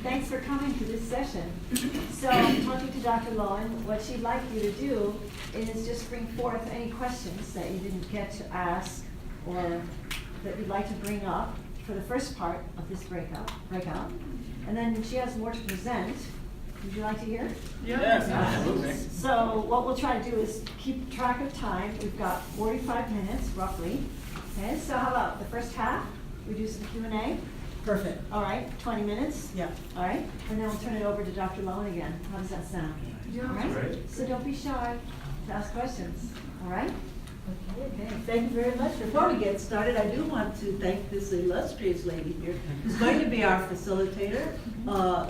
Thanks for coming to this session. So, talking to Dr. Lowen, what she'd like you to do is just bring forth any questions that you didn't get to ask or that you'd like to bring up for the first part of this breakout. And then she has more to present. Would you like to hear? Yes, absolutely. So what we'll try to do is keep track of time. We've got 45 minutes, roughly. Okay, so how about the first half? We do some Q&A. Perfect. All right, 20 minutes? Yeah. All right, and then we'll turn it over to Dr. Lowen again. How does that sound? Yeah. All right? Great. So don't be shy to ask questions, all right? Okay, thank you very much. Before we get started, I do want to thank this illustrious lady here who's going to be our facilitator.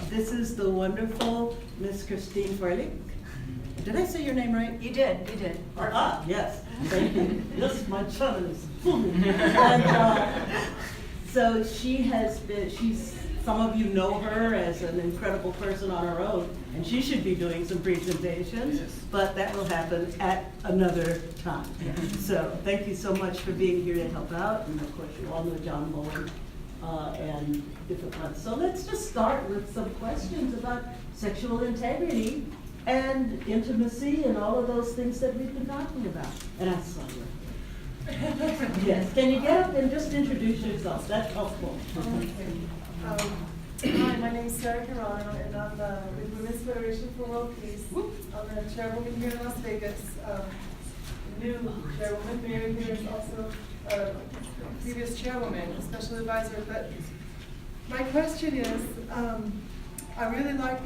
This is the wonderful Miss Christine Furlick. Did I say your name right? You did. Yes, thank you. Yes, my son is and so she has been, some of you know her as an incredible person on her own, and she should be doing some presentations, but that will happen at another time. So thank you so much for being here to help out, and of course you all know John Lowen and different ones. So let's just start with some questions about sexual integrity and intimacy and all of those things that we've been talking about. And I saw you. Yes, can you get up and just introduce yourself? That's helpful. Hi, my name is Sandra Lowen, and I'm with Women's Federation for World Peace. I'm the chairwoman here in Las Vegas. New chairwoman, Mary here is also previous chairwoman, special advisor. But my question is, I really like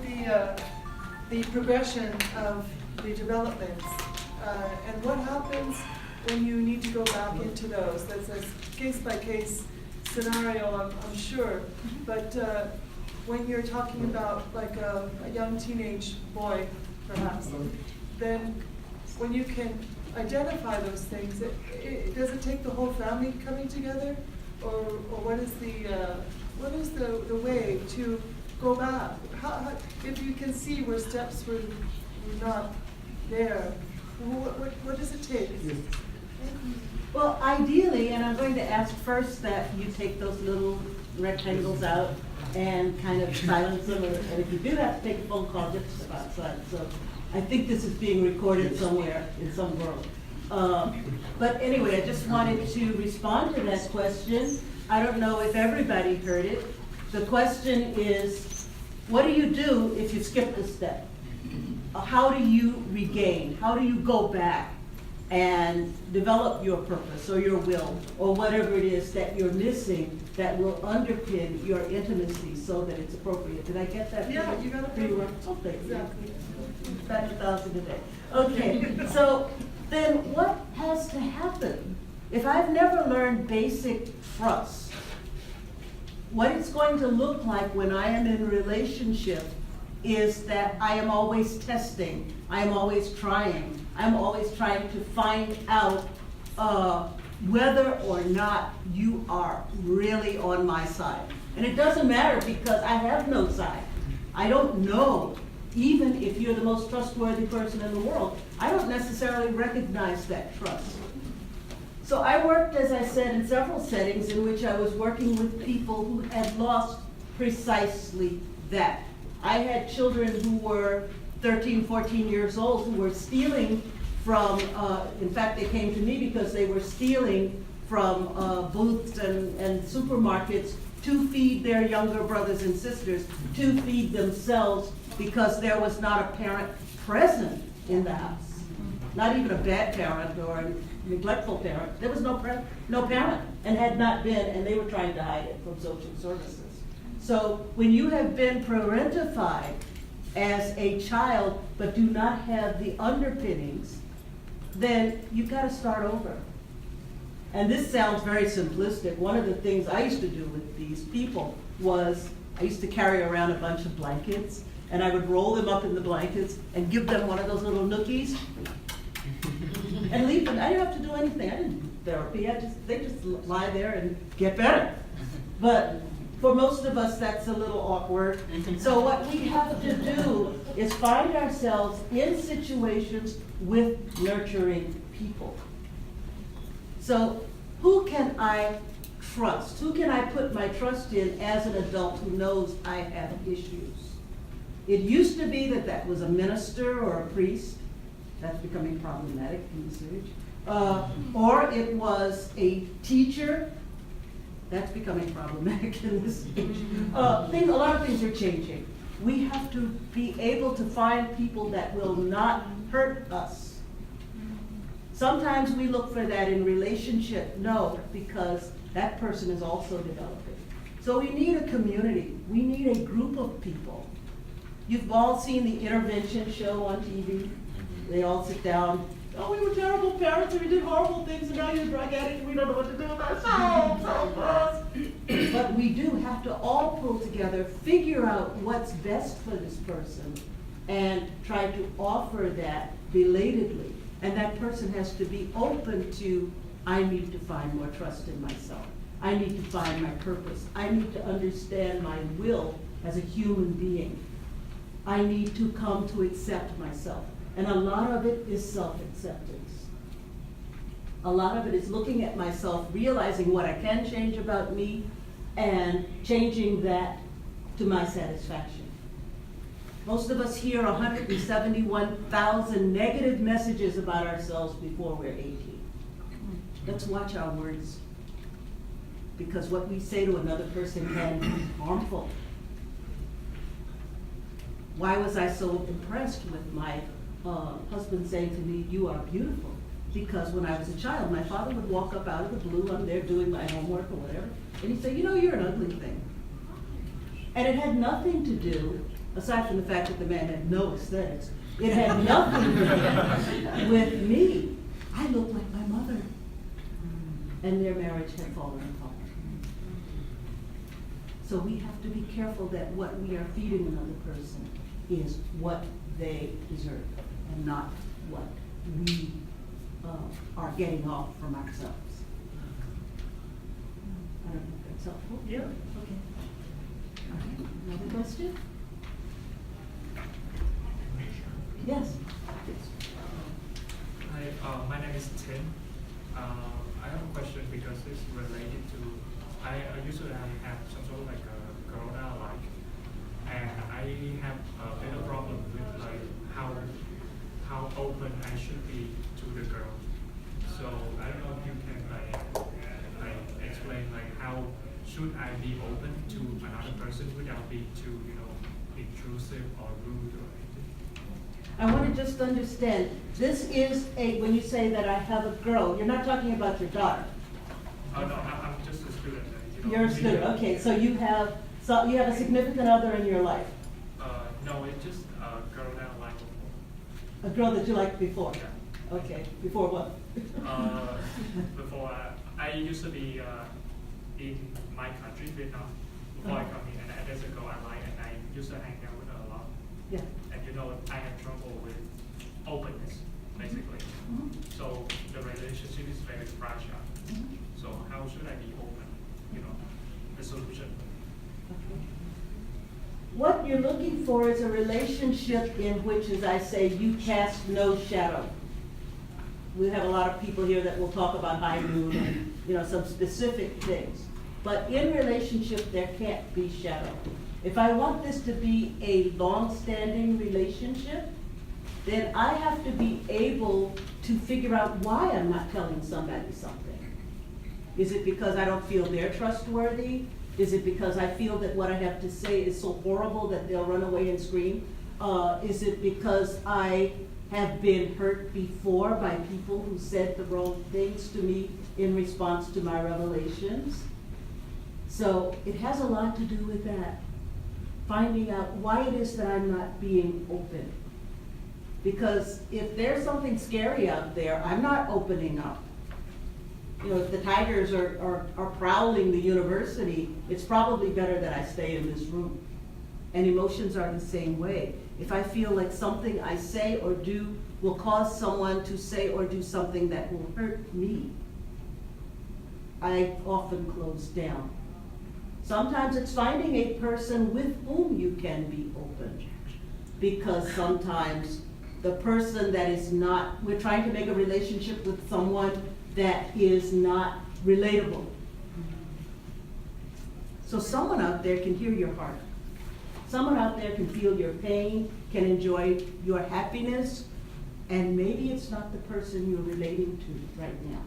the progression of the developments, and what happens when you need to go back into those. That's a case-by-case scenario, I'm sure, but when you're talking about like a young teenage boy, perhaps, then when you can identify those things, does it take the whole family coming together, or what is the way to go back? How, if you can see where steps were not there, what does it take? Well, ideally, and I'm going to ask first that you take those little rectangles out and kind of silence them, and if you do have to take a phone call, just step outside. So I think this is being recorded somewhere in some world. But anyway, I just wanted to respond to that question. I don't know if everybody heard it. The question is, what do you do if you skip a step? How do you regain? How do you go back and develop your purpose or your will or whatever it is that you're missing that will underpin your intimacy so that it's appropriate? Did I get that? Yeah, you got it. Pretty well. Oh, thank you. Exactly. Back 1,000 a day. Okay, so then what has to happen? If I've never learned basic trust, what it's going to look like when I am in a relationship is that I am always testing, I am always trying, I'm always trying to find out whether or not you are really on my side. And it doesn't matter because I have no side. I don't know, even if you're the most trustworthy person in the world, I don't necessarily recognize that trust. So I worked, as I said, in several settings in which I was working with people who had lost precisely that. I had children who were 13, 14 years old who were stealing from, in fact, they came to me because they were stealing from booths and supermarkets to feed their younger brothers and sisters, to feed themselves, because there was not a parent present in the house. Not even a bad parent or a neglectful parent. There was no parent, and had not been, and they were trying to hide it from social services. So when you have been parentified as a child but do not have the underpinnings, then you've got to start over. And this sounds very simplistic. One of the things I used to do with these people was I used to carry around a bunch of blankets, and I would roll them up in the blankets and give them one of those little nookies and leave them. I didn't have to do anything. I didn't do therapy. They just lie there and get better. But for most of us, that's a little awkward. So what we have to do is find ourselves in situations with nurturing people. So who can I trust? Who can I put my trust in as an adult who knows I have issues? It used to be that that was a minister or a priest. That's becoming problematic in this age. Or it was a teacher. That's becoming problematic in this age. A lot of things are changing. We have to be able to find people that will not hurt us. Sometimes we look for that in relationship. No, because that person is also developing. So we need a community. We need a group of people. You've all seen the intervention show on TV. They all sit down. Oh, we were terrible parents and we did horrible things and now you're a drug addict and we don't know what to do with ourselves. But we do have to all pull together, figure out what's best for this person and try to offer that belatedly. And that person has to be open to, I need to find more trust in myself. I need to find my purpose. I need to understand my will as a human being. I need to come to accept myself. And a lot of it is self-acceptance. A lot of it is looking at myself, realizing what I can change about me, and changing that to my satisfaction. Most of us hear 171,000 negative messages about ourselves before we're 18. Let's watch our words, because what we say to another person can be harmful. Why was I so impressed with my husband saying to me, "You are beautiful"? Because when I was a child, my father would walk up out of the blue, I'm there doing my homework or whatever, and he'd say, "You know, you're an ugly thing." And it had nothing to do, aside from the fact that the man had no aesthetics, it had nothing to do with me. I looked like my mother. And their marriage had fallen apart. So we have to be careful that what we are feeding another person is what they deserve and not what we are getting off from ourselves. I don't know if that's helpful. Yeah. Okay. All right. Another question? Yes. Hi, my name is Tim. I have a question because it's related to, I usually have some sort of like a corona like, and I have a bit of problem with like how open I should be to the girl. So I don't know if you can like explain like how should I be open to another person without being too, intrusive or rude or anything. I want to just understand, this is when you say that I have a girl, you're not talking about your daughter. Oh no, I'm just a student. You're a student, okay, so you have a significant other in your life. No, it's just a girl that I like before. A girl that you liked before? Yeah. Okay, before what? Before I used to be in my country, Vietnam, before I come here, and there's a girl I like, and I used to hang out with her a lot. Yeah. And I have trouble with openness, basically. Mhm. So the relationship is very fragile. Mhm. So how should I be open? The solution. Okay. What you're looking for is a relationship in which, as I say, you cast no shadow. We have a lot of people here that will talk about high noon and some specific things. But in relationship, there can't be shadow. If I want this to be a long-standing relationship, then I have to be able to figure out why I'm not telling somebody something. Is it because I don't feel they're trustworthy? Is it because I feel that what I have to say is so horrible that they'll run away and scream? Is it because I have been hurt before by people who said the wrong things to me in response to my revelations? So it has a lot to do with that. Finding out why it is that I'm not being open. Because if there's something scary out there, I'm not opening up. If the tigers are prowling the university, it's probably better that I stay in this room. And emotions are the same way. If I feel like something I say or do will cause someone to say or do something that will hurt me, I often close down. Sometimes it's finding a person with whom you can be open. Because sometimes the person that is not, we're trying to make a relationship with someone that is not relatable. So someone out there can hear your heart. Someone out there can feel your pain, can enjoy your happiness, and maybe it's not the person you're relating to right now.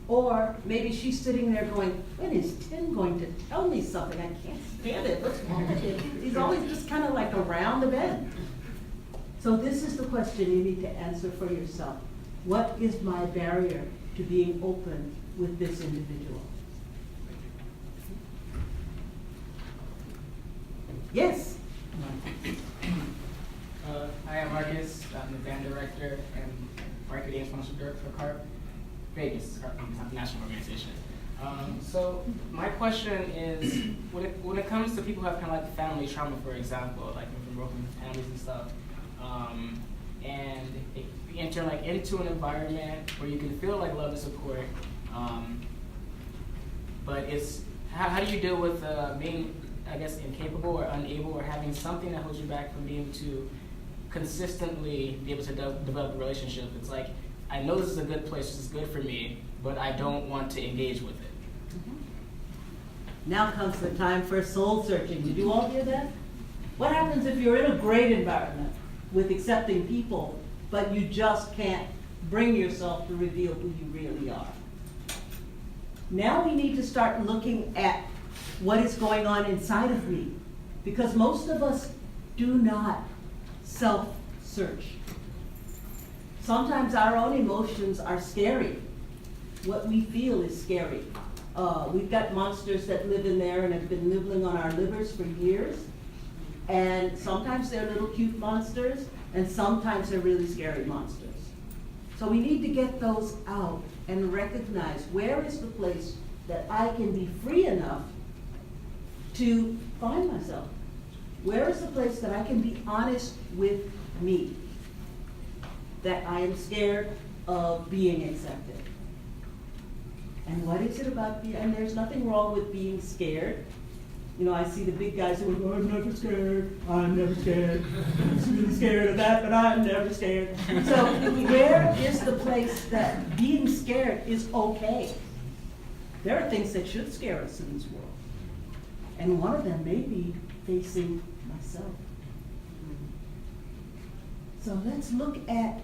Or maybe she's sitting there going, when is Tim going to tell me something? I can't stand it. What's wrong with him? He's always just kind of like around the bend. So this is the question you need to answer for yourself. What is my barrier to being open with this individual? Yes? Hi, I'm Marcus. I'm the band director and marketing and sponsor director for CARP Vegas, CARP National Organization. So my question is, when it comes to people who have kind of like family trauma, for example, like from broken families and stuff, and you enter like into an environment where you can feel like love and support, but it's how do you deal with being, I guess, incapable or unable or having something that holds you back from being able to consistently be able to develop a relationship? It's like, I know this is a good place, this is good for me, but I don't want to engage with it. Now comes the time for soul searching. Did you all hear that? What happens if you're in a great environment with accepting people, but you just can't bring yourself to reveal who you really are? Now we need to start looking at what is going on inside of me, because most of us do not self-search. Sometimes our own emotions are scary. What we feel is scary. We've got monsters that live in there and have been nibbling on our livers for years. And sometimes they're little cute monsters, and sometimes they're really scary monsters. So we need to get those out and recognize where is the place that I can be free enough to find myself. Where is the place that I can be honest with me? That I am scared of being accepted. And what is it about being, and there's nothing wrong with being scared. You know, I see the big guys who go, I'm never scared, I'm never scared. I'm really scared of that, but I'm never scared. So where is the place that being scared is okay? There are things that should scare us in this world. And one of them may be facing myself. So let's look at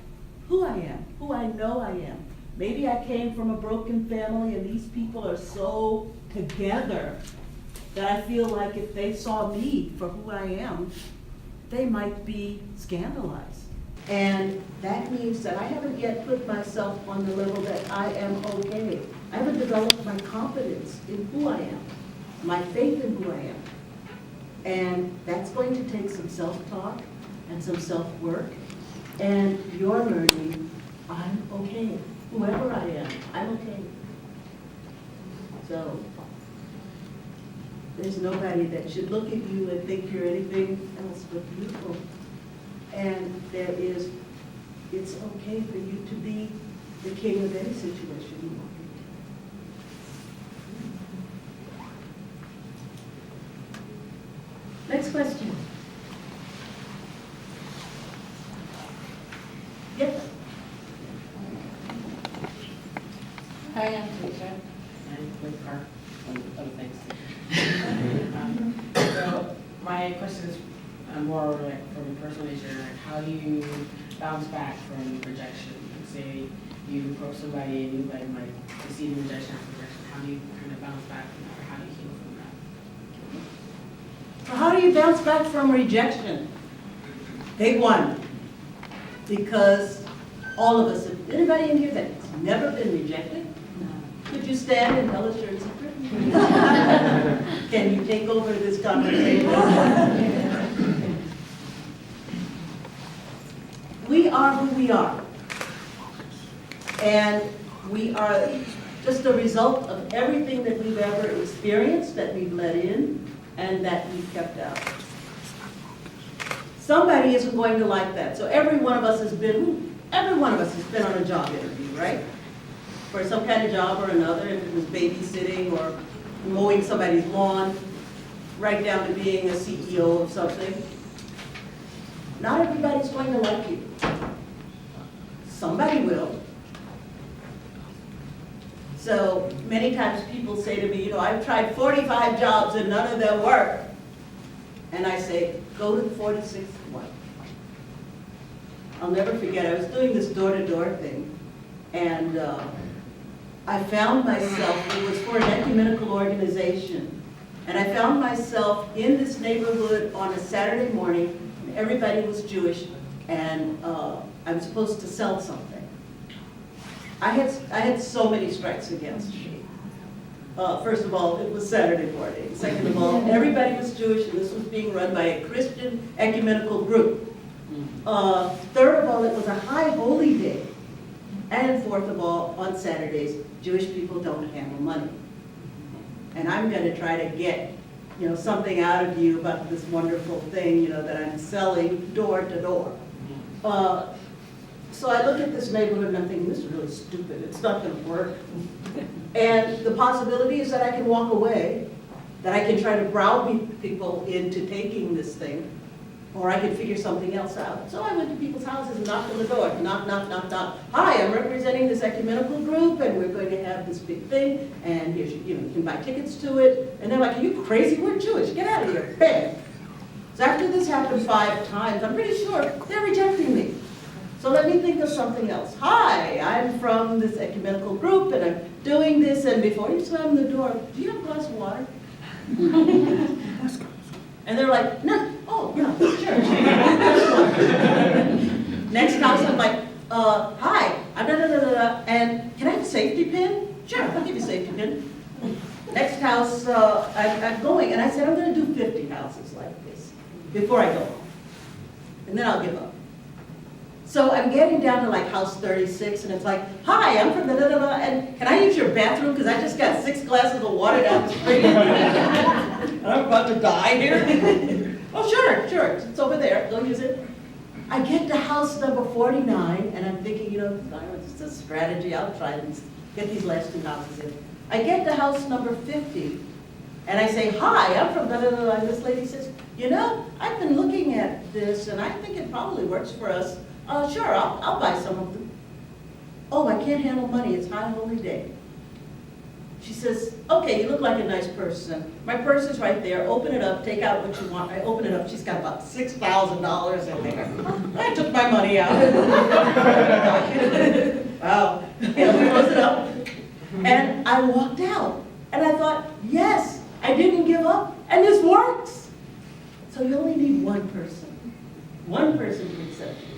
who I am, who I know I am. Maybe I came from a broken family and these people are so together that I feel like if they saw me for who I am, they might be scandalized. And that means that I haven't yet put myself on the level that I am okay. I haven't developed my confidence in who I am, my faith in who I am. And that's going to take some self-talk and some self-work. And you're learning, I'm okay. Whoever I am, I'm okay. So there's nobody that should look at you and think you're anything else but beautiful. And it's okay for you to be the king of any situation you want. Next question. Yes. Hi, I'm Tisha. I'm with CARP, other things. So my question is more like from a personal nature, like how do you bounce back from rejection? Like say you approach somebody and you like receive rejection after rejection. How do you kind of bounce back from that, or how do you heal from that? So how do you bounce back from rejection? Big one. Because all of us, anybody in here that's never been rejected? Could you stand and tell us your secret? Can you take over this conversation? We are who we are. And we are just a result of everything that we've ever experienced, that we've let in, and that we've kept out. Somebody isn't going to like that. So every one of us has been on a job interview, right? For some kind of job or another, if it was babysitting or mowing somebody's lawn, right down to being a CEO of something. Not everybody's going to like you. Somebody will. So many times people say to me, I've tried 45 jobs and none of them work. And I say, go to the 46th one. I'll never forget, I was doing this door-to-door thing, and I found myself, it was for an ecumenical organization, and I found myself in this neighborhood on a Saturday morning, and everybody was Jewish, and I was supposed to sell something. I had so many strikes against me. First of all, it was Saturday morning. Second of all, everybody was Jewish, and this was being run by a Christian ecumenical group. Third of all, it was a high holy day. And fourth of all, on Saturdays, Jewish people don't handle money. And I'm going to try to get, something out of you about this wonderful thing, that I'm selling door to door. So I look at this neighborhood and I'm thinking, this is really stupid. It's not going to work. And the possibility is that I can walk away, that I can try to browbeat people into taking this thing, or I could figure something else out. So I went to people's houses and knocked on the door. Knock, knock, knock, knock. Hi, I'm representing this ecumenical group, and we're going to have this big thing, and here's, you can buy tickets to it. And they're like, are you crazy? We're Jewish. Get out of here. Bam. So after this happened 5 times, I'm pretty sure they're rejecting me. So let me think of something else. Hi, I'm from this ecumenical group, and I'm doing this, and before you slam the door, do you have a glass of water? And they're like, no, oh, yeah, sure. Next house, I'm like, hi, I'm and can I have a safety pin? Sure, I'll give you a safety pin. Next house, I'm going, and I said, I'm going to do 50 houses like this before I go home. And then I'll give up. So I'm getting down to like house 36, and it's like, hi, I'm from and can I use your bathroom? Because I just got 6 glasses of water down the street. I'm about to die here. Oh, sure, it's over there, go use it. I get to house number 49, and I'm thinking, it's a strategy, I'll try and get these last 2 houses in. I get to house number 50, and I say, hi, I'm from and this lady says, I've been looking at this, and I think it probably works for us. Sure, I'll buy some of them. Oh, I can't handle money, it's high holy day. She says, okay, you look like a nice person. My purse is right there, open it up, take out what you want. I open it up, she's got about $6,000 in there. I took my money out. Wow, we closed it up. And I walked out, and I thought, yes, I didn't give up, and this works. So you only need one person to accept you.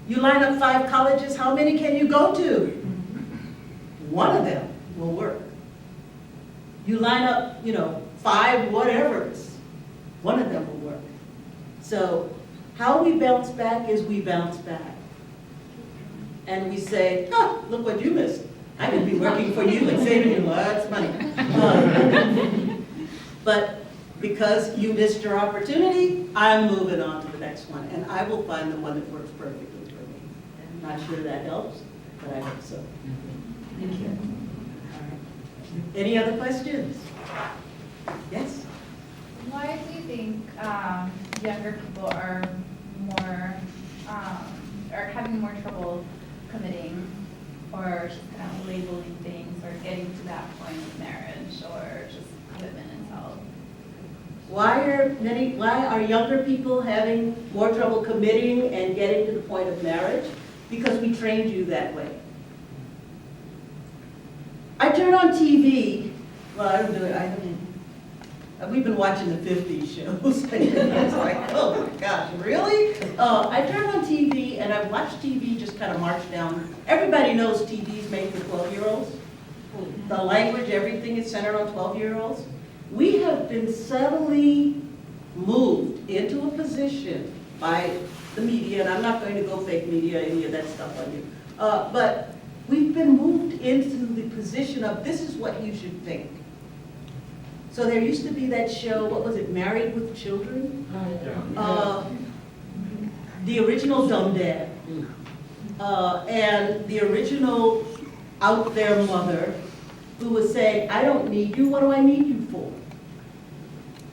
You line up 5 colleges, how many can you go to? One of them will work. You line up, 5 whatevers, one of them will work. So how we bounce back is we bounce back. And we say, look what you missed. I could be working for you and saving you lots of money. But because you missed your opportunity, I'm moving on to the next one, and I will find the one that works perfectly for me. I'm not sure that helps, but I hope so. Thank you. All right. Any other questions? Yes? Why do you think younger people are having more trouble committing, or just kind of labeling things, or getting to that point of marriage, or just commitment itself? Why are younger people having more trouble committing and getting to the point of marriage? Because we trained you that way. I turn on TV, well, I don't do it, we've been watching the 50s shows. It's like, oh my gosh, really? I turn on TV and I watch TV just kind of march down. Everybody knows TV's made for 12-year-olds. The language, everything is centered on 12-year-olds. We have been subtly moved into a position by the media, and I'm not going to go fake media, any of that stuff on you, but we've been moved into the position of this is what you should think. So there used to be that show, what was it, Married with Children? The original Dumb Dad, and the original out there mother who was saying, I don't need you, what do I need you for?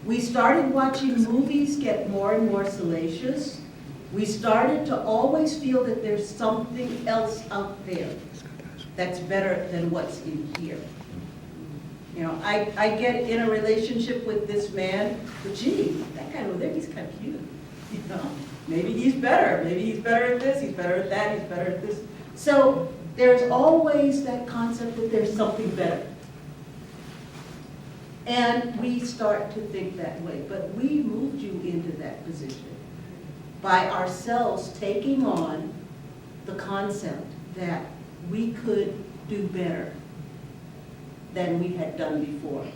We started watching movies get more and more salacious. We started to always feel that there's something else out there. that's better than what's in here. You know, I get in a relationship with this man, but gee, that guy over there, he's kind of cute. You know, maybe he's better. Maybe he's better at this, he's better at that, he's better at this. So there's always that concept that there's something better. And we start to think that way, but we moved you into that position by ourselves taking on the concept that we could do better than we had done before.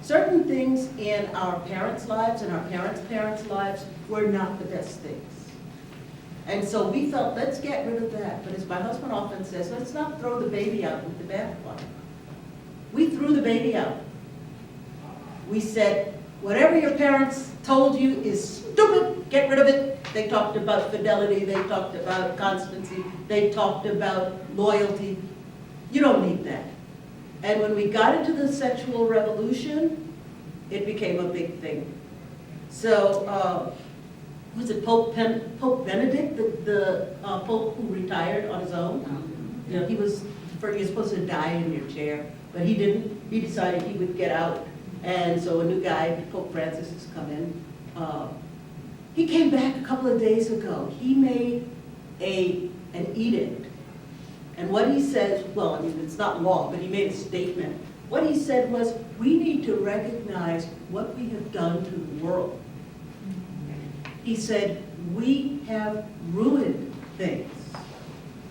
Certain things in our parents' lives and our parents' parents' lives were not the best things. And so we felt, let's get rid of that. But as my husband often says, let's not throw the baby out with the bathwater. We threw the baby out. We said, whatever your parents told you is stupid, get rid of it. They talked about fidelity, they talked about constancy, they talked about loyalty. You don't need that. And when we got into the sexual revolution, it became a big thing. So, was it Pope Benedict, the Pope who retired on his own? You know, he was supposed to die in your chair, but he didn't. He decided he would get out. And so a new guy, Pope Francis, has come in. He came back a couple of days ago. He made an edict. And what he says, well, I mean, it's not law, but he made a statement. What he said was, we need to recognize what we have done to the world. He said, we have ruined things.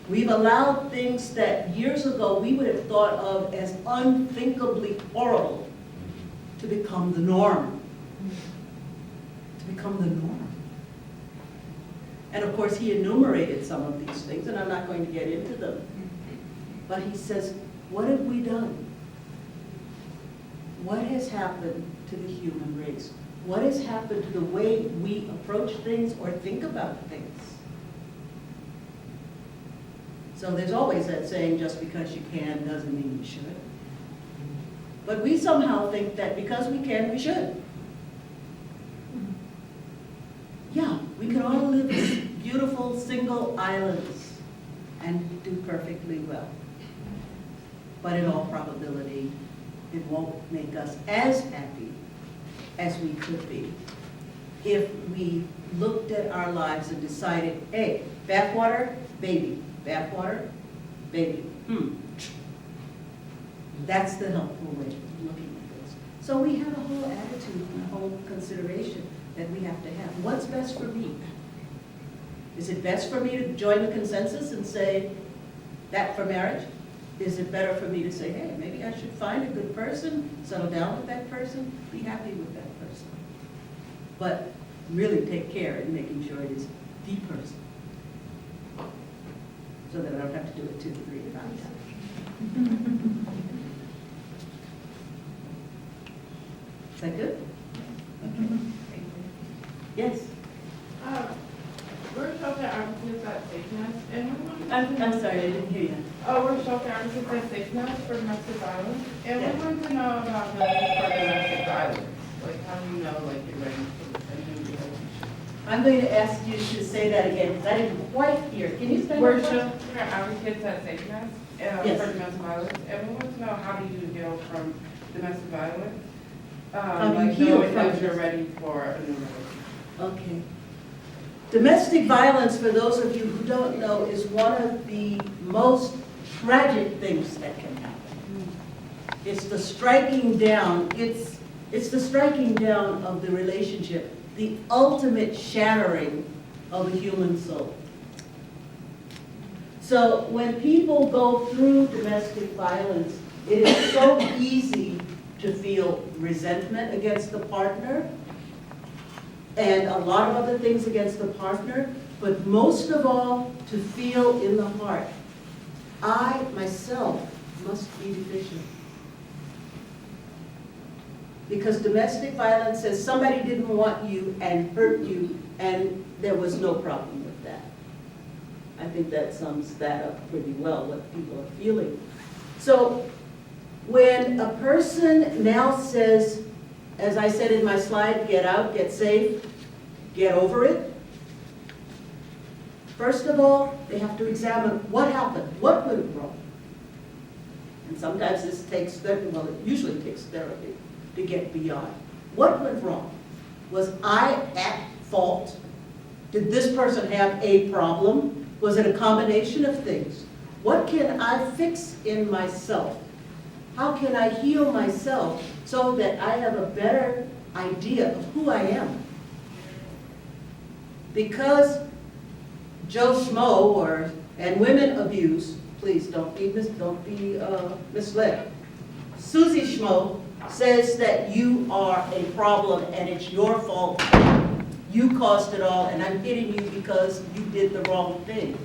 We've allowed things that years ago we would have thought of as unthinkably horrible to become the norm. To become the norm. And of course, he enumerated some of these things, and I'm not going to get into them. But he says, what have we done? What has happened to the human race? What has happened to the way we approach things or think about things? So there's always that saying, just because you can doesn't mean you should. But we somehow think that because we can, we should. Yeah, we can all live as beautiful single islands and do perfectly well. But in all probability, it won't make us as happy as we could be if we looked at our lives and decided, hey, bathwater, baby, bathwater, baby. That's the helpful way of looking at this. So we have a whole attitude and a whole consideration that we have to have. What's best for me? Is it best for me to join the consensus and say that for marriage? Is it better for me to say, hey, maybe I should find a good person, settle down with that person, be happy with that person? But really take care in making sure it is the person, so that I don't have to do it 2 to 3 times. Is that good? Yes? We're shelter advocates at SafeNest, and we want I'm sorry, I didn't hear you. we're shelter advocates at SafeNest for domestic violence, and Yeah. we want to know about the for domestic violence. Like, how do you know, like, you're ready for a new relationship? I'm going to ask you to say that again, because I didn't quite hear. Can you say We're that? shelter advocates at SafeNest Yes. for domestic violence, and we want to know how do you heal from domestic violence? How do you like heal knowing from that you're this? ready for a new relationship. Okay. Domestic violence, for those of you who don't know, is one of the most tragic things that can happen. It's the striking down, it's the striking down of the relationship, the ultimate shattering of a human soul. So when people go through domestic violence, it is so easy to feel resentment against the partner, and a lot of other things against the partner, but most of all, to feel in the heart, I, myself, must be deficient. Because domestic violence says somebody didn't want you and hurt you, and there was no problem with that. I think that sums that up pretty well, what people are feeling. So when a person now says, as I said in my slide, get out, get safe, get over it. First of all, they have to examine what happened, what went wrong. And sometimes this takes therapy, well, it usually takes therapy to get beyond. What went wrong? Was I at fault? Did this person have a problem? Was it a combination of things? What can I fix in myself? How can I heal myself so that I have a better idea of who I am? Because Joe Schmo and women abuse, please don't be misled. Susie Schmo says that you are a problem and it's your fault. You caused it all, and I'm hitting you because you did the wrong thing.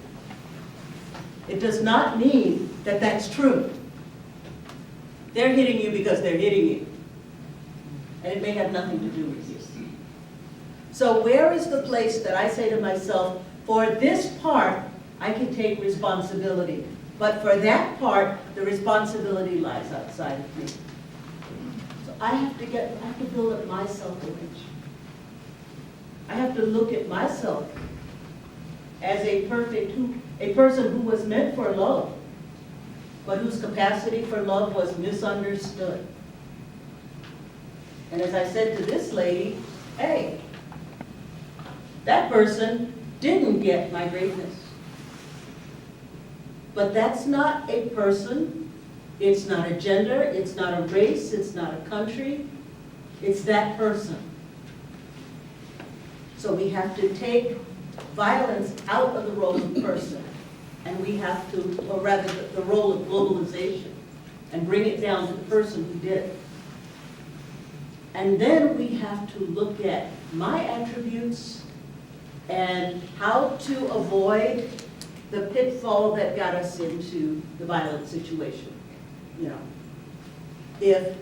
It does not mean that that's true. They're hitting you because they're hitting you. And it may have nothing to do with you. So where is the place that I say to myself, for this part, I can take responsibility. But for that part, the responsibility lies outside of me. So I have to build up my self-image. I have to look at myself as a person who was meant for love, but whose capacity for love was misunderstood. And as I said to this lady, hey, that person didn't get my greatness. But that's not a person, it's not a gender, it's not a race, it's not a country, it's that person. So we have to take violence out of the role of person, and we have to, or rather the role of globalization, and bring it down to the person who did it. And then we have to look at my attributes and how to avoid the pitfall that got us into the violent situation. You know, if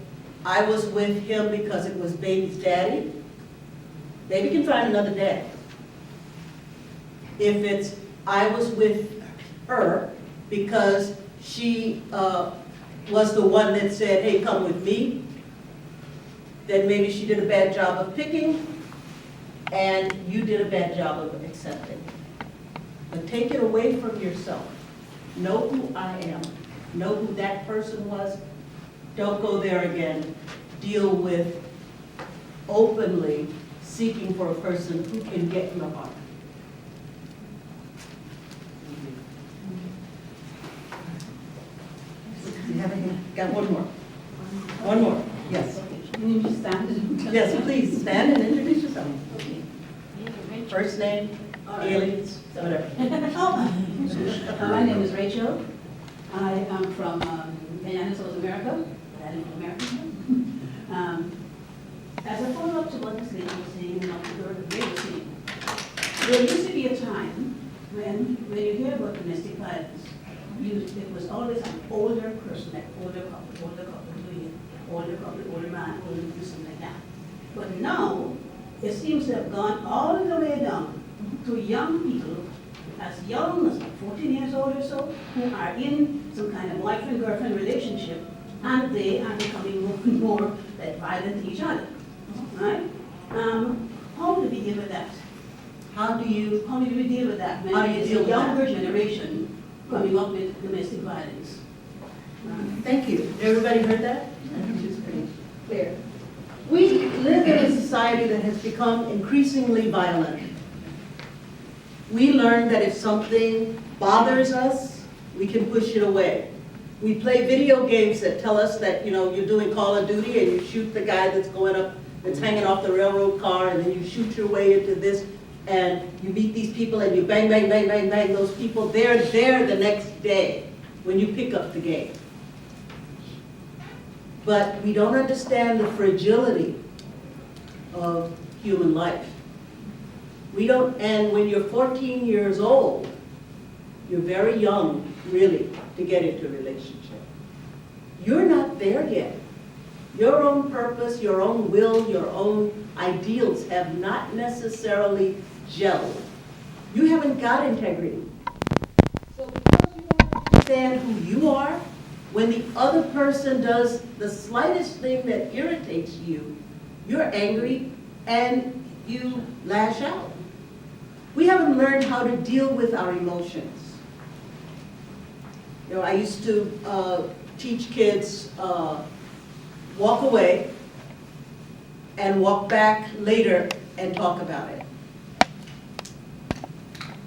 I was with him because it was baby's daddy, baby can find another dad. If it's I was with her because she was the one that said, hey, come with me, then maybe she did a bad job of picking and you did a bad job of accepting. But take it away from yourself. Know who I am. Know who that person was. Don't go there again. Deal with openly seeking for a person who can get in the heart. Got one more. One more. Yes. You need to stand. Yes, please stand and introduce yourself. First name, aliens, whatever. My name is Rachel. I am from Guyana, South America, but I live in America. As a follow-up to what this lady was saying about the girl of rape scene, there used to be a time when you hear about domestic violence, it was always an older person, like older couple doing it, older couple, older man, older person like that. But now, it seems to have gone all the way down to young people, as young as 14 years old or so, who are in some kind of boyfriend-girlfriend relationship, and they are becoming more and more like violent to each other. Right? How do we deal with that? How do we deal with that when it's a younger generation coming up with domestic violence? Thank you. Everybody heard that? I think it's pretty clear. We live in a society that has become increasingly violent. We learn that if something bothers us, we can push it away. We play video games that tell us that, you know, you're doing Call of Duty and you shoot the guy that's hanging off the railroad car, and then you shoot your way into this, and you meet these people and you bang, bang, bang, bang, bang those people. They're there the next day when you pick up the game. But we don't understand the fragility of human life. And when you're 14 years old, you're very young, really, to get into a relationship. You're not there yet. Your own purpose, your own will, your own ideals have not necessarily gelled. You haven't got integrity. So because you don't understand who you are, when the other person does the slightest thing that irritates you, you're angry and you lash out. We haven't learned how to deal with our emotions. You know, I used to teach kids walk away and walk back later and talk about it.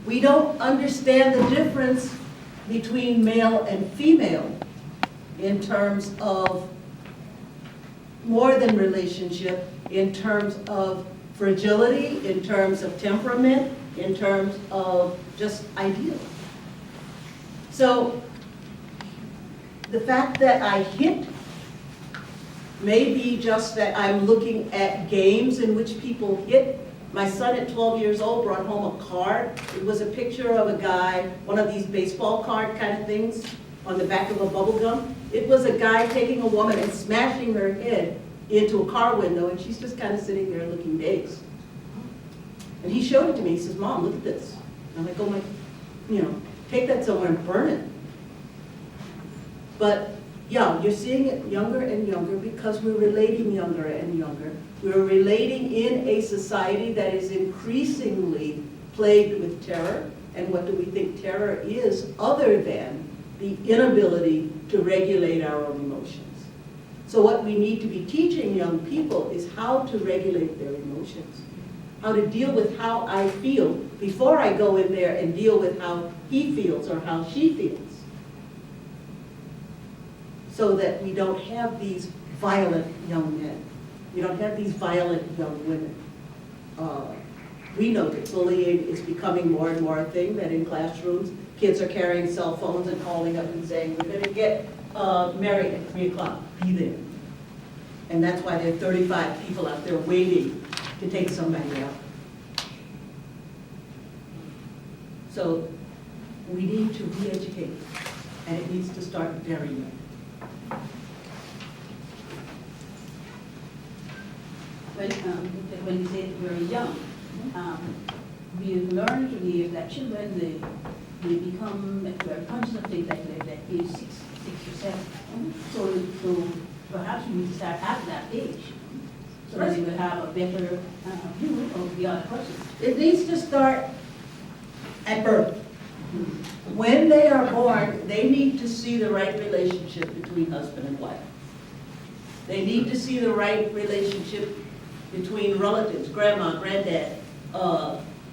We don't understand the difference between male and female in terms of more than relationship, in terms of fragility, in terms of temperament, in terms of just ideals. So the fact that I hit may be just that I'm looking at games in which people hit. My son at 12 years old brought home a card. It was a picture of a guy, one of these baseball card kind of things on the back of a bubble gum. It was a guy taking a woman and smashing her head into a car window, and she's just kind of sitting there looking dazed. And he showed it to me. He says, "Mom, look at this." And I'm like, "Oh my, take that somewhere and burn it." But yeah, you're seeing it younger and younger because we're relating younger and younger. We're relating in a society that is increasingly plagued with terror. And what do we think terror is other than the inability to regulate our own emotions? So what we need to be teaching young people is how to regulate their emotions, how to deal with how I feel before I go in there and deal with how he feels or how she feels, so that we don't have these violent young men. We don't have these violent young women. We know that bullying is becoming more and more a thing, that in classrooms, kids are carrying cell phones and calling up and saying, "We're gonna get married at 3 o'clock, be there." And that's why there are 35 people out there waiting to take somebody out. So we need to re-educate, and it needs to start very young. When you say very young, we learn to believe that children, they become very conscious of things like age 6 or 7. So perhaps we need to start at that age, so that we will have a better view of the other person. It needs to start at birth. When they are born, they need to see the right relationship between husband and wife. They need to see the right relationship between relatives, grandma, granddad,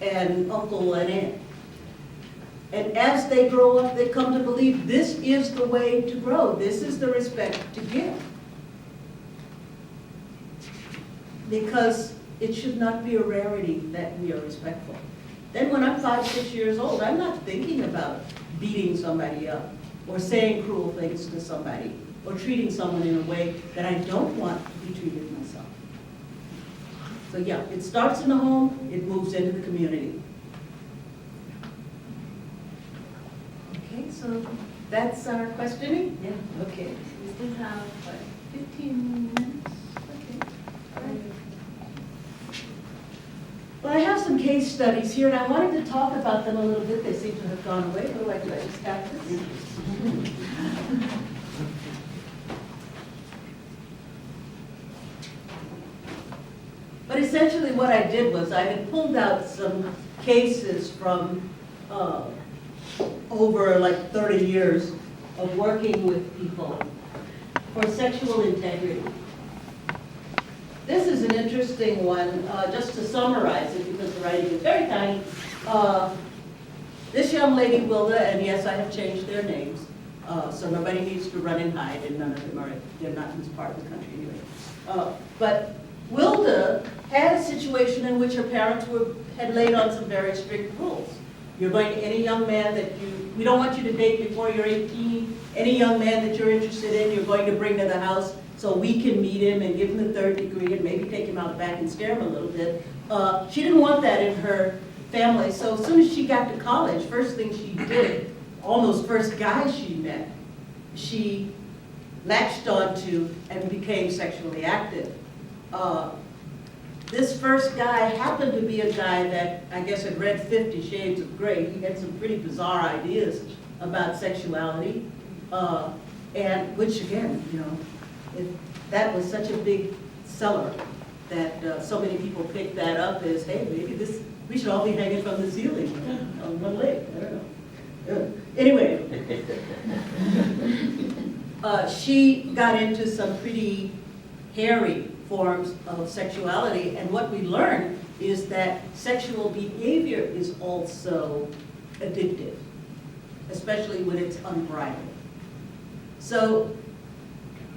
and uncle and aunt. And as they grow up, they come to believe this is the way to grow. This is the respect to give. Because it should not be a rarity that we are respectful. Then when I'm 5, 6 years old, I'm not thinking about beating somebody up or saying cruel things to somebody or treating someone in a way that I don't want to be treated myself. So yeah, it starts in the home, it moves into the community. Okay, so that's our questioning? Yeah. Okay. We still have, 15 minutes? Okay. Well, I have some case studies here, and I wanted to talk about them a little bit. They seem to have gone away. What do I do? I just got this? But essentially what I did was I had pulled out some cases from over like 30 years of working with people for sexual integrity. This is an interesting one, just to summarize it because the writing is very tiny. This young lady, Wilda, and yes, I have changed their names, so nobody needs to run and hide, and none of them are, they're not in this part of the country anyway. But Wilda had a situation in which her parents had laid on some very strict rules. You're going to any young man that we don't want you to date before you're 18. Any young man that you're interested in, you're going to bring to the house so we can meet him and give him the 3rd degree and maybe take him out back and scare him a little bit. She didn't want that in her family, so as soon as she got to college, first thing she did, almost first guy she met, she latched onto and became sexually active. This first guy happened to be a guy that I guess had read 50 Shades of Grey. He had some pretty bizarre ideas about sexuality, and which again, that was such a big seller that so many people picked that up as, hey, maybe we should all be hanging from the ceiling on one leg. I don't know. Anyway, she got into some pretty hairy forms of sexuality, and what we learned is that sexual behavior is also addictive, especially when it's unbridled. So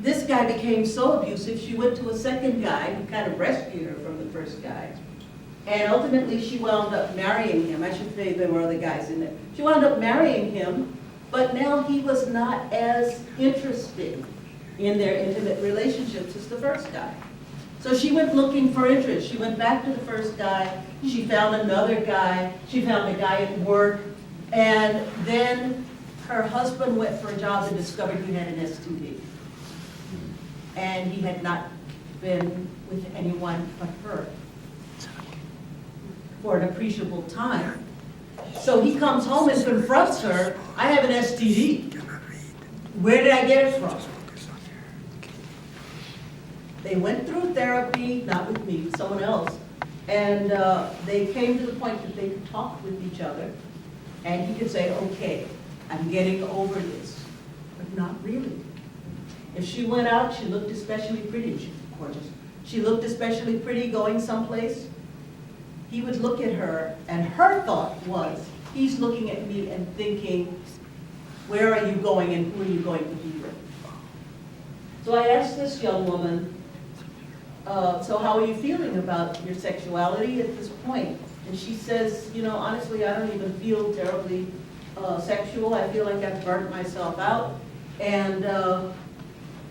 this guy became so abusive, she went to a second guy who kind of rescued her from the first guy. And ultimately she wound up marrying him. I should say there were other guys in there. She wound up marrying him, but now he was not as interested in their intimate relationships as the first guy. So she went looking for interest. She went back to the first guy. She found another guy. She found a guy at work. And then her husband went for a job and discovered he had an STD. And he had not been with anyone but her for an appreciable time. So he comes home and confronts her, I have an STD. Where did I get it from? They went through therapy, not with me, with someone else, and they came to the point that they could talk with each other, and he could say, okay, I'm getting over this, but not really. If she went out, she looked especially pretty, she was gorgeous. She looked especially pretty going someplace. He would look at her, and her thought was, he's looking at me and thinking, where are you going and who are you going to be with? So I asked this young woman, so how are you feeling about your sexuality at this point? And she says, you know, honestly, I don't even feel terribly sexual. I feel like I've burnt myself out. And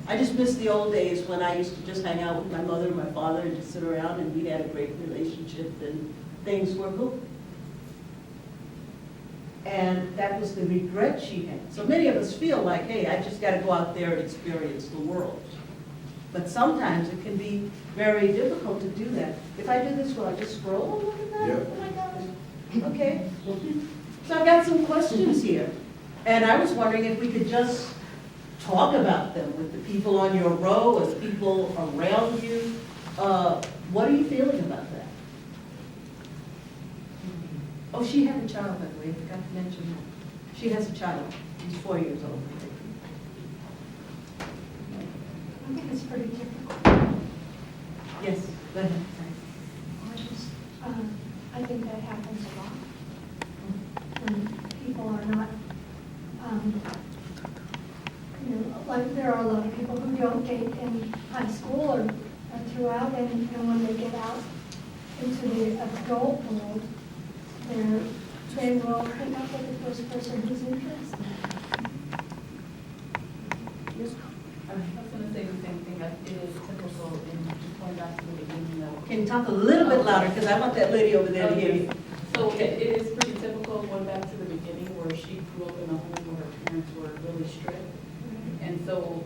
I just miss the old days when I used to just hang out with my mother and my father and just sit around, and we had a great relationship and things were good. And that was the regret she had. So many of us feel like, hey, I just got to go out there and experience the world. But sometimes it can be very difficult to do that. If I do this, will I just scroll? Look at that. Yep. Oh my gosh. Okay. So I've got some questions here. And I was wondering if we could just talk about them with the people on your row, with people around you. What are you feeling about that? Oh, she had a child, by the way. I forgot to mention that. She has a child. He's 4 years old. I think it's pretty difficult. Yes, go ahead. I think that happens a lot. When people are not, you know, like there are a lot of people who don't date in high school or throughout, and when they get out into the adult world, they will pick up with the first person who's interested. I was going to say the same thing. It is typical in going back to the beginning of. Can you talk a little bit louder, because I want that lady over there to hear you. So it is pretty typical going back to the beginning where she grew up in a home where her parents were really strict. And so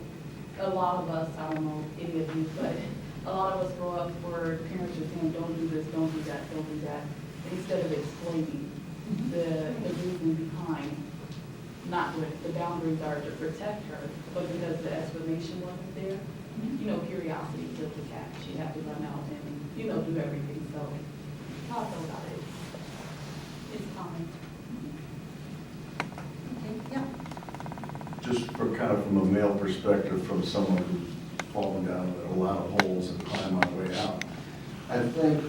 a lot of us, I don't know any of you, but a lot of us grow up where parents are saying, don't do this, don't do that, don't do that, instead of explaining the reason behind not what the boundaries are to protect her, but because the explanation wasn't there, you know, curiosity killed the cat. She had to run out and, you know, do everything. So how I feel about it, it's common. Okay, yeah. Just from a male perspective, from someone who's fallen down a lot of holes and climbed my way out, I think,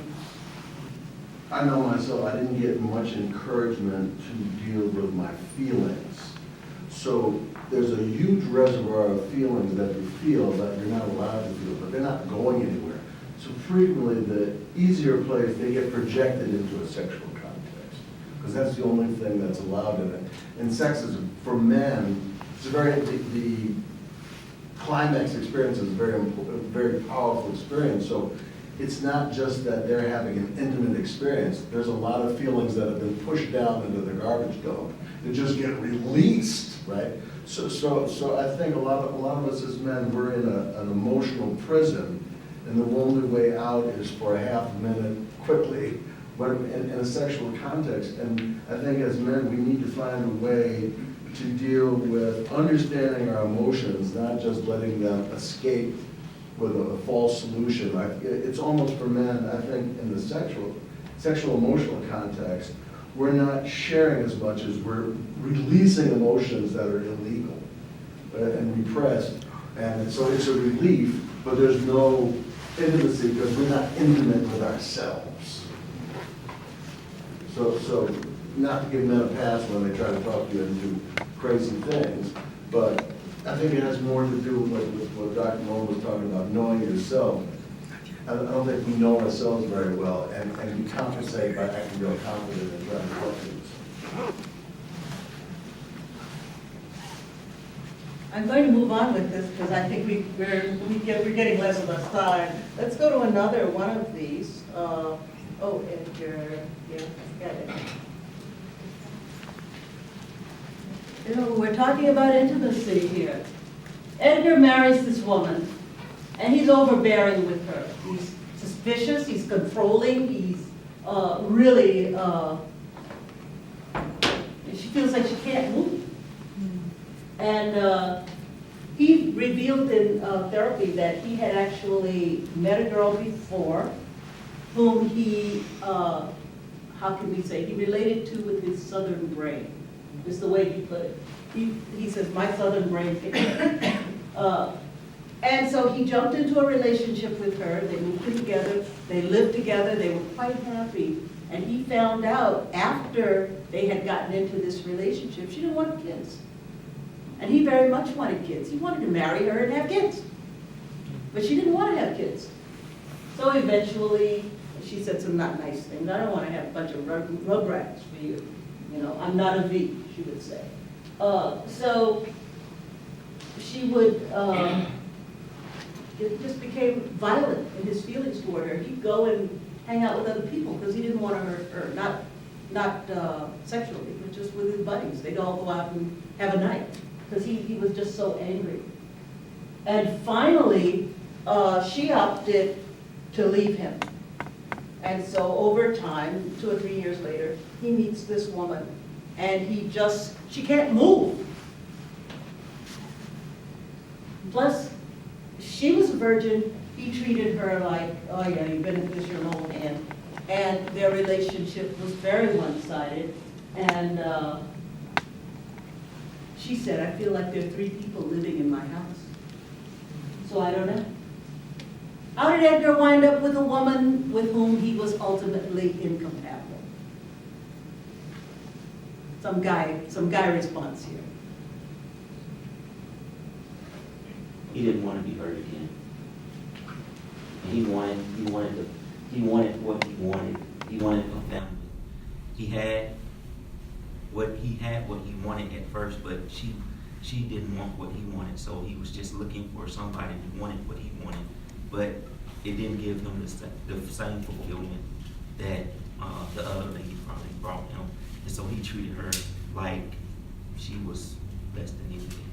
I know myself, I didn't get much encouragement to deal with my feelings. So there's a huge reservoir of feelings that you feel that you're not allowed to feel, but they're not going anywhere. So frequently, the easier place, they get projected into a sexual context, because that's the only thing that's allowed in it. And sex is, for men, it's a very, the climax experience is a very powerful experience. So it's not just that they're having an intimate experience. There's a lot of feelings that have been pushed down into the garbage dump that just get released, right? So I think a lot of us as men, we're in an emotional prison, and the only way out is for a half minute, quickly, but in a sexual context. And I think as men, we need to find a way to deal with understanding our emotions, not just letting them escape with a false solution. It's almost for men, I think, in the sexual emotional context, we're not sharing as much as we're releasing emotions that are illegal. and repressed. And so it's a relief, but there's no intimacy because we're not intimate with ourselves. So not to give men a pass when they try to talk you into crazy things, but I think it has more to do with what Dr. Lowen was talking about, knowing yourself. I don't think we know ourselves very well, and we compensate by acting real confident and trying to talk things. I'm going to move on with this because I think we're getting less and less time. Let's go to another one of these. Edgar, yeah, got it. You know, we're talking about intimacy here. Edgar marries this woman, and he's overbearing with her. He's suspicious, he's controlling, he's really, she feels like she can't move. And he revealed in therapy that he had actually met a girl before whom he, how can we say, he related to with his southern brain, is the way he put it. He says, my southern brain. And so he jumped into a relationship with her. They moved in together. They lived together. They were quite happy. And he found out after they had gotten into this relationship, she didn't want kids. And he very much wanted kids. He wanted to marry her and have kids. But she didn't want to have kids. So eventually, she said some not nice things. I don't want to have a bunch of rugrats for you. You know, I'm not a V, she would say. So she would, it just became violent in his feelings toward her. He'd go and hang out with other people because he didn't want to hurt her, not sexually, but just with his buddies. They'd all go out and have a night because he was just so angry. And finally, she opted to leave him. And so over time, 2 or 3 years later, he meets this woman and she can't move. Plus, she was a virgin, he treated her like, oh yeah, you've been in this your whole hand. And their relationship was very one-sided. And she said, I feel like there are 3 people living in my house. So I don't know. How did Edgar wind up with a woman with whom he was ultimately incompatible? Some guy response here. He didn't want to be hurt again. And he wanted what he wanted. He wanted a family. He had what he wanted at first, but she didn't want what he wanted. So he was just looking for somebody who wanted what he wanted, but it didn't give him the same fulfillment that the other lady probably brought him. And so he treated her like she was less than anything.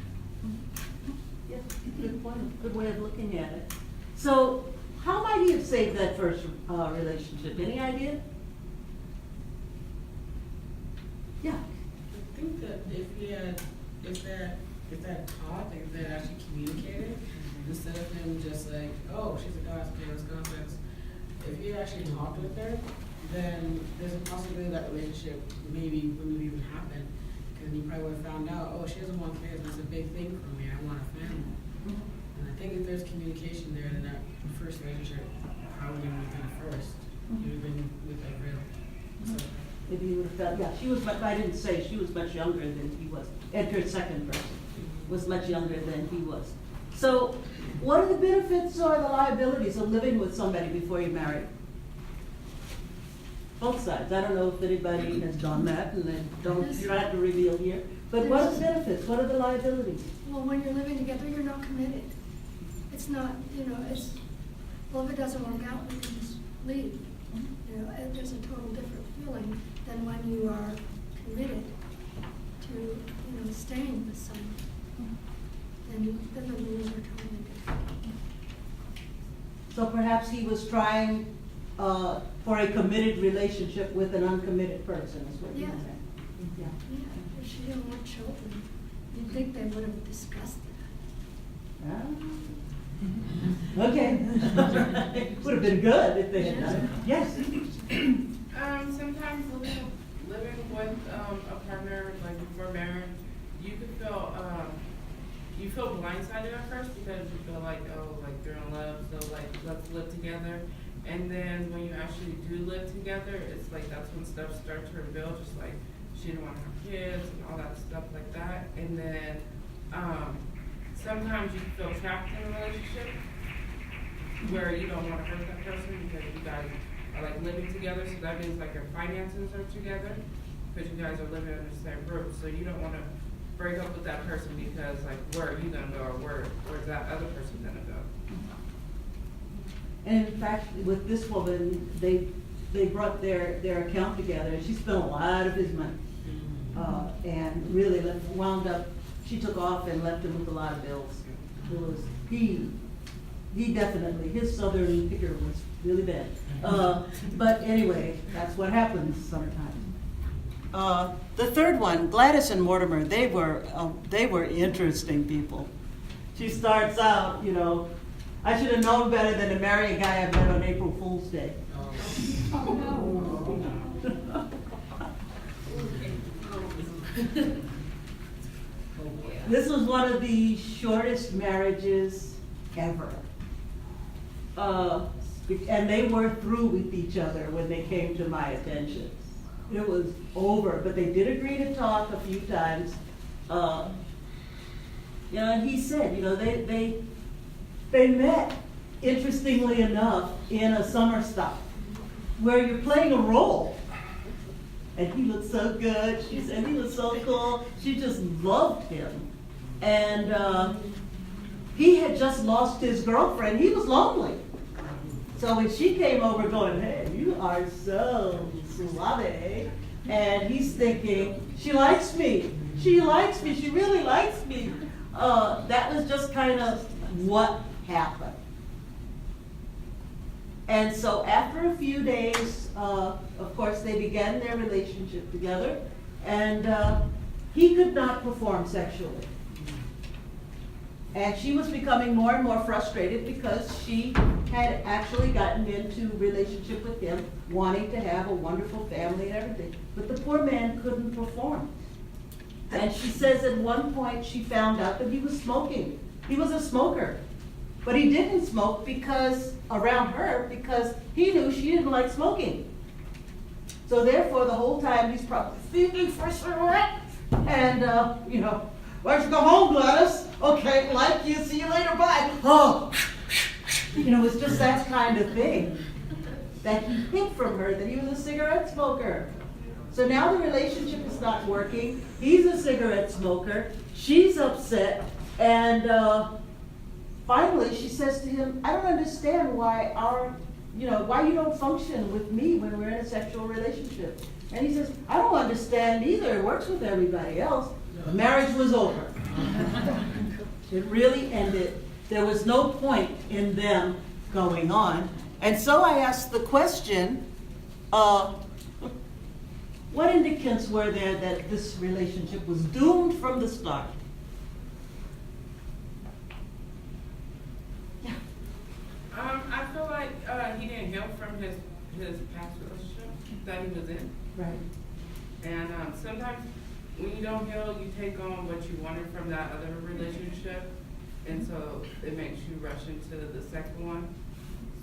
Yes, good point, good way of looking at it. So how might he have saved that first relationship? Any idea? Yeah. I think that if that talk, if that actually communicated, instead of him just like, oh, she's a goddess, okay, let's go sex. If he actually talked with her, then there's a possibility that relationship maybe wouldn't even happen. Because he probably would have found out, oh, she doesn't want kids, that's a big thing for me, I want a family. And I think if there's communication there, then that first relationship probably would have been first. He would have been with that girl. So, Maybe you would have felt, yeah, she was, but I didn't say, she was much younger than he was. Edgar's second person was much younger than he was. So what are the benefits or the liabilities of living with somebody before you marry? Both sides. I don't know if anybody has done that, and then you don't have to reveal here. But what are the benefits? What are the liabilities? Well, when you're living together, you're not committed. It's not, well, if it doesn't work out, we can just leave. There's a total different feeling than when you are committed to, staying with someone. Then the rules are totally different. So perhaps he was trying for a committed relationship with an uncommitted person, is what you're saying. Yeah. Yeah, if she didn't want children, you'd think they would have discussed that. Okay. Would have been good if they had done it. Yes. Sometimes living with a partner, like before marriage, you could feel you feel blindsided at first because you feel like, oh, like they're in love, so like let's live together. And then when you actually do live together, it's like that's when stuff starts to reveal, just like she didn't want to have kids and all that stuff like that. And then sometimes you feel trapped in a relationship where you don't want to hurt that person because you guys are like living together. So that means like your finances are together because you guys are living under the same roof. So you don't want to break up with that person because like where are you gonna go or where's that other person gonna go? And in fact, with this woman, they brought their account together, and she spent a lot of his money. And really wound up, she took off and left him with a lot of bills. It was, he definitely, his southern picker was really bad. But anyway, that's what happens sometimes. The third one, Gladys and Mortimer, they were interesting people. She starts out, you know, I should have known better than to marry a guy I met on April Fool's Day. This was one of the shortest marriages ever. And they were through with each other when they came to my attention. It was over, but they did agree to talk a few times. You know, and he said, you know, they met, interestingly enough, in a summer stop where you're playing a role. And he looked so good. She said he was so cool. She just loved him. And he had just lost his girlfriend. He was lonely. So when she came over going, hey, you are so suave. And he's thinking, she likes me. She likes me. She really likes me. That was just kind of what happened. And so after a few days, of course, they began their relationship together. And he could not perform sexually. And she was becoming more and more frustrated because she had actually gotten into a relationship with him, wanting to have a wonderful family and everything. But the poor man couldn't perform. And she says at one point she found out that he was smoking. He was a smoker. But he didn't smoke because, around her, because he knew she didn't like smoking. So therefore, the whole time he's probably thinking for cigarette. And, you know, why don't you go home, Gladys? Okay, like you, see you later, bye. Oh, you know, it's just that kind of thing that he hid from her, that he was a cigarette smoker. So now the relationship is not working. He's a cigarette smoker. She's upset. And finally, she says to him, I don't understand why why you don't function with me when we're in a sexual relationship. And he says, I don't understand either. It works with everybody else. The marriage was over. It really ended. There was no point in them going on. And so I asked the question, what indicators were there that this relationship was doomed from the start? Yeah. I feel like he didn't heal from his past relationship that he was in. Right. And sometimes when you don't heal, you take on what you wanted from that other relationship, and so it makes you rush into the second one.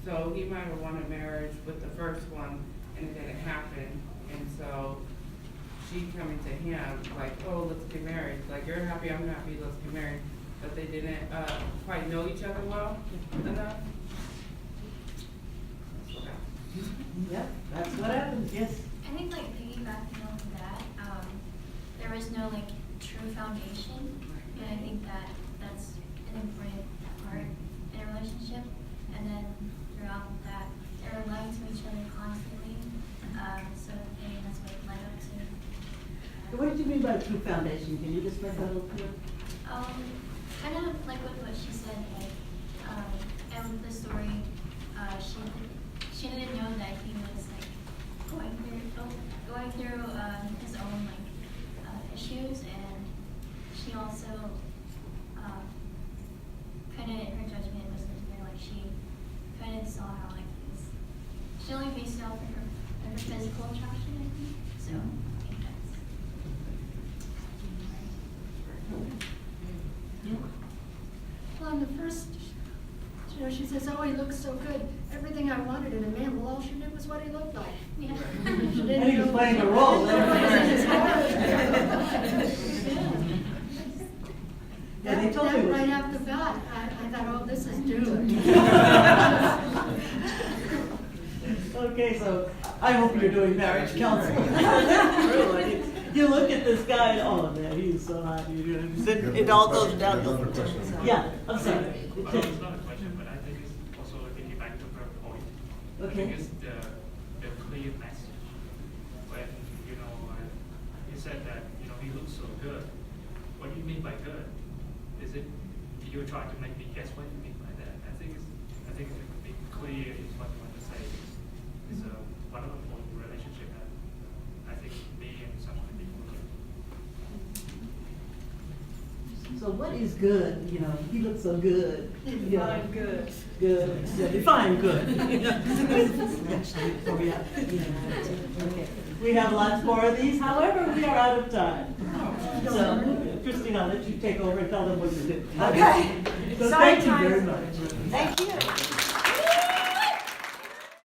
So he might have wanted marriage with the first one, and it didn't happen. And so she coming to him like, oh, let's get married. Like, you're happy, I'm happy, let's get married. But they didn't quite know each other well enough. Yep, that's what happens, yes. I think like piggybacking off of that, there was no like true foundation, and I think that's an important part in a relationship. And then throughout that, they were lying to each other constantly. So maybe that's what led up to. What did you mean by true foundation? Can you just make that a little clearer? Kind of like what she said, like, and with the story, she didn't know that he was like going through his own like issues, and she also kind of in her judgment was like she kind of saw how like she only based it off of her physical attraction, I think. So I think that's. says, oh, he looks so good. Everything I wanted in a man, well, all she knew was what he looked like. Yeah. She didn't And he was know playing a role. what was in his heart. Yeah, they told me. That right off the bat, I thought, oh, this is doomed. Okay, so I hope you're doing marriage counseling. True, I mean, you look at this guy, and, oh man, he's so hot. It all goes down. Yeah, I'm sorry. Well, it's not a question, but I think it's also getting back to her point. I Okay. think it's the clear message. When, you said that, he looks so good. What do you mean by good? Is it, you're trying to make me guess what you mean by that? I think it would be clear is what you want to say. It's a wonderful relationship that I think me and someone would be looking. So what is good? He looks so good. Define good. Good. Yeah, define good. Okay. We have lots more of these. However, we are out of time. So, Christine, I'll let you take over and tell them what to do. Okay. So Sorry, thank you very time. much. Thank you.